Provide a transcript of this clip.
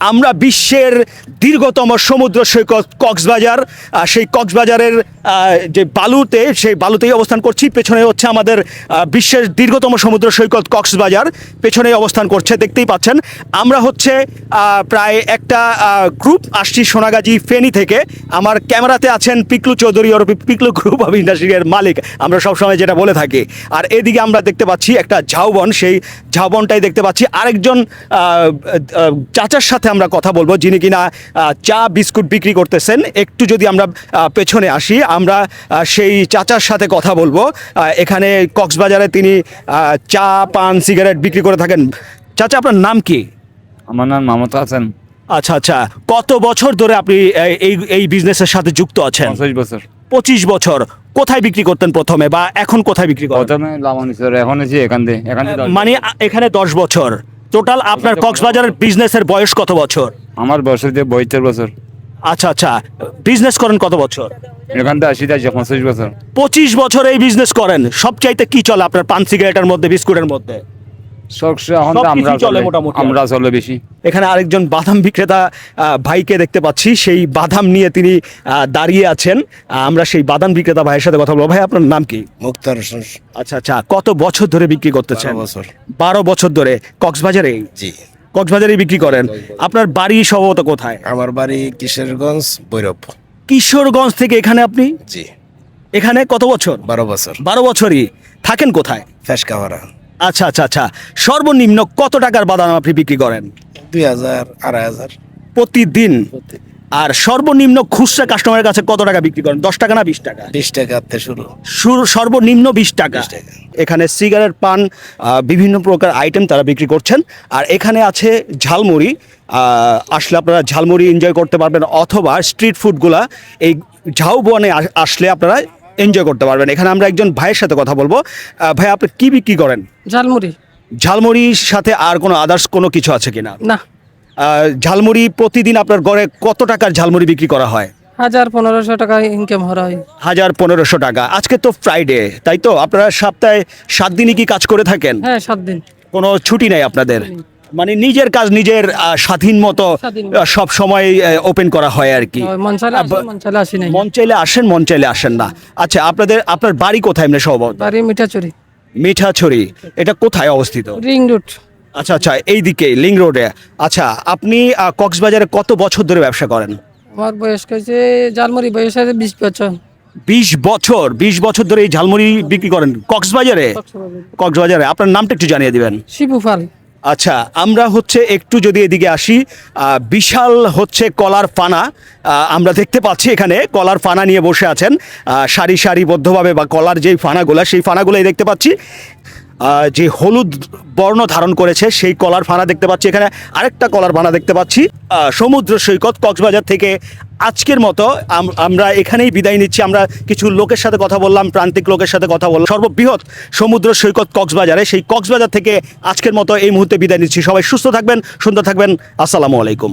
আমরা বিশ্বের দীর্ঘতম সমুদ্র সৈকত কক্সবাজার, সেই কক্সবাজারের যে বালুতে, সেই বালুতেই অবস্থান করছি। পেছনে হচ্ছে আমাদের বিশ্বের দীর্ঘতম সমুদ্র সৈকত কক্সবাজার, পেছনেই অবস্থান করছে, দেখতেই পাচ্ছেন। আমরা হচ্ছে প্রায় একটা গ্রুপ আসছি সোনাগাজী ফেনী থেকে। আমার ক্যামেরাতে আছেন পিকলু চৌধুরী ওরফে পিকলু গ্রুপ অফ ইন্ডাস্ট্রির মালিক, আমরা সবসময় যেটা বলে থাকি। আর এদিকে আমরা দেখতে পাচ্ছি একটা ঝাউবন, সেই ঝাউবনটাই দেখতে পাচ্ছি। আরেকজন চাচার সাথে আমরা কথা বলবো, যিনি কিনা চা বিস্কুট বিক্রি করতেছেন। একটু যদি আমরা পেছনে আসি, আমরা সেই চাচার সাথে কথা বলবো। এখানে কক্সবাজারে তিনি চা, পান, সিগারেট বিক্রি করে থাকেন। চাচা, আপনার নাম কি? আমার নাম মামুদ হাসান। আচ্ছা আচ্ছা, কত বছর ধরে আপনি এই বিজনেসের সাথে যুক্ত আছেন? 25 বছর। 25 বছর। কোথায় বিক্রি করতেন প্রথমে, বা এখন কোথায় বিক্রি করেন? প্রথমে লাবণীশ্বর, এখন এসে এখানে মানে এখানে 10 বছর টোটাল। আপনার কক্সবাজারের বিজনেসের বয়স কত বছর? আমার বয়স হচ্ছে 72 বছর। আচ্ছা আচ্ছা, বিজনেস করেন কত বছর? এখান থেকে আসি 25 বছর। 25 বছর এই বিজনেস করেন। সবচাইতে কি চলে আপনার পান সিগারেটের মধ্যে, বিস্কুটের মধ্যে? এখন তো আমরা চলে মোটামুটি। আমরা চলে বেশি। এখানে আরেকজন বাদাম বিক্রেতা ভাইকে দেখতে পাচ্ছি, সেই বাদাম নিয়ে তিনি দাঁড়িয়ে আছেন। আমরা সেই বাদাম বিক্রেতা ভাইয়ের সাথে কথা বলবো। ভাই, আপনার নাম কি? মুক্তার হোসেন। আচ্ছা আচ্ছা, কত বছর ধরে বিক্রি করতেছেন? 12 বছর। 12 বছর ধরে কক্সবাজারে? জি। কক্সবাজারে বিক্রি করেন। আপনার বাড়ি সম্ভবত কোথায়? আমার বাড়ি কিশোরগঞ্জ, ভৈরব। কিশোরগঞ্জ থেকে এখানে আপনি? জি। এখানে কত বছর? 12 বছর। 12 বছরই। থাকেন কোথায়? ফেসকাওয়ারা। আচ্ছা আচ্ছা আচ্ছা, সর্বনিম্ন কত টাকার বাদাম আপনি বিক্রি করেন? 2000, 2500 প্রতিদিন। আর সর্বনিম্ন খুচরা কাস্টমারের কাছে কত টাকা বিক্রি করেন? 10 টাকা না 20 টাকা? 20 টাকা থেকে শুরু। সর্বনিম্ন 20 টাকা। 20 টাকা। এখানে সিগারেট, পান, বিভিন্ন প্রকার আইটেম তারা বিক্রি করছেন। আর এখানে আছে ঝালমুড়ি। আসলে আপনারা ঝালমুড়ি এনজয় করতে পারবেন, অথবা স্ট্রিট ফুডগুলা এই ঝাউবনে আসলে আপনারা এনজয় করতে পারবেন। এখানে আমরা একজন ভাইয়ের সাথে কথা বলবো। ভাই, আপনি কি বিক্রি করেন? ঝালমুড়ি। ঝালমুড়ির সাথে আর কোনো আদার্স কোনো কিছু আছে কিনা? না। ঝালমুড়ি প্রতিদিন আপনার ঘরে কত টাকার ঝালমুড়ি বিক্রি করা হয়? 1000-1500 টাকা ইনকাম হয়। 1000-1500 টাকা। আজকে তো ফ্রাইডে, তাই তো? আপনারা সপ্তাহে 7 দিনই কি কাজ করে থাকেন? হ্যাঁ, 7 দিন। কোনো ছুটি নাই আপনাদের? মানে নিজের কাজ নিজের স্বাধীন মতো সব সময় ওপেন করা হয় আর কি। মন চাইলে আসি, মন চাইলে আসি নাই। মন চাইলে আসেন, মন চাইলে আসেন না। আচ্ছা, আপনার বাড়ি কোথায় এমনি সম্ভবত? বাড়ি মিঠাচুরি। মিঠাছড়ি। এটা কোথায় অবস্থিত? Ring route. আচ্ছা আচ্ছা, এইদিকে লিং রোডে। আচ্ছা, আপনি কক্সবাজারে কত বছর ধরে ব্যবসা করেন? আমার বয়স হয়েছে, ঝালমুড়ি বয়স হয়েছে 20 বছর। 20 বছর? 20 বছর ধরে এই ঝালমুড়ি বিক্রি করেন কক্সবাজারে? কক্সবাজারে। আপনার নামটা একটু জানিয়ে দিবেন। শিবুফাল। আচ্ছা, আমরা হচ্ছে একটু যদি এদিকে আসি, বিশাল হচ্ছে কলার ফানা আমরা দেখতে পাচ্ছি। এখানে কলার ফানা নিয়ে বসে আছেন সারি সারিবদ্ধভাবে, বা কলার যেই ফানাগুলা, সেই ফানাগুলোই দেখতে পাচ্ছি। যে হলুদ বর্ণ ধারণ করেছে সেই কলার ফানা দেখতে পাচ্ছি। এখানে আরেকটা কলার ফানা দেখতে পাচ্ছি। সমুদ্র সৈকত কক্সবাজার থেকে আজকের মতো আমরা এখানেই বিদায় নিচ্ছি। আমরা কিছু লোকের সাথে কথা বললাম, প্রান্তিক লোকের সাথে কথা বললাম। সর্ববৃহৎ সমুদ্র সৈকত কক্সবাজারে, সেই কক্সবাজার থেকে আজকের মতো এই মুহূর্তে বিদায় নিচ্ছি। সবাই সুস্থ থাকবেন, সুন্দর থাকবেন। আসসালামু আলাইকুম।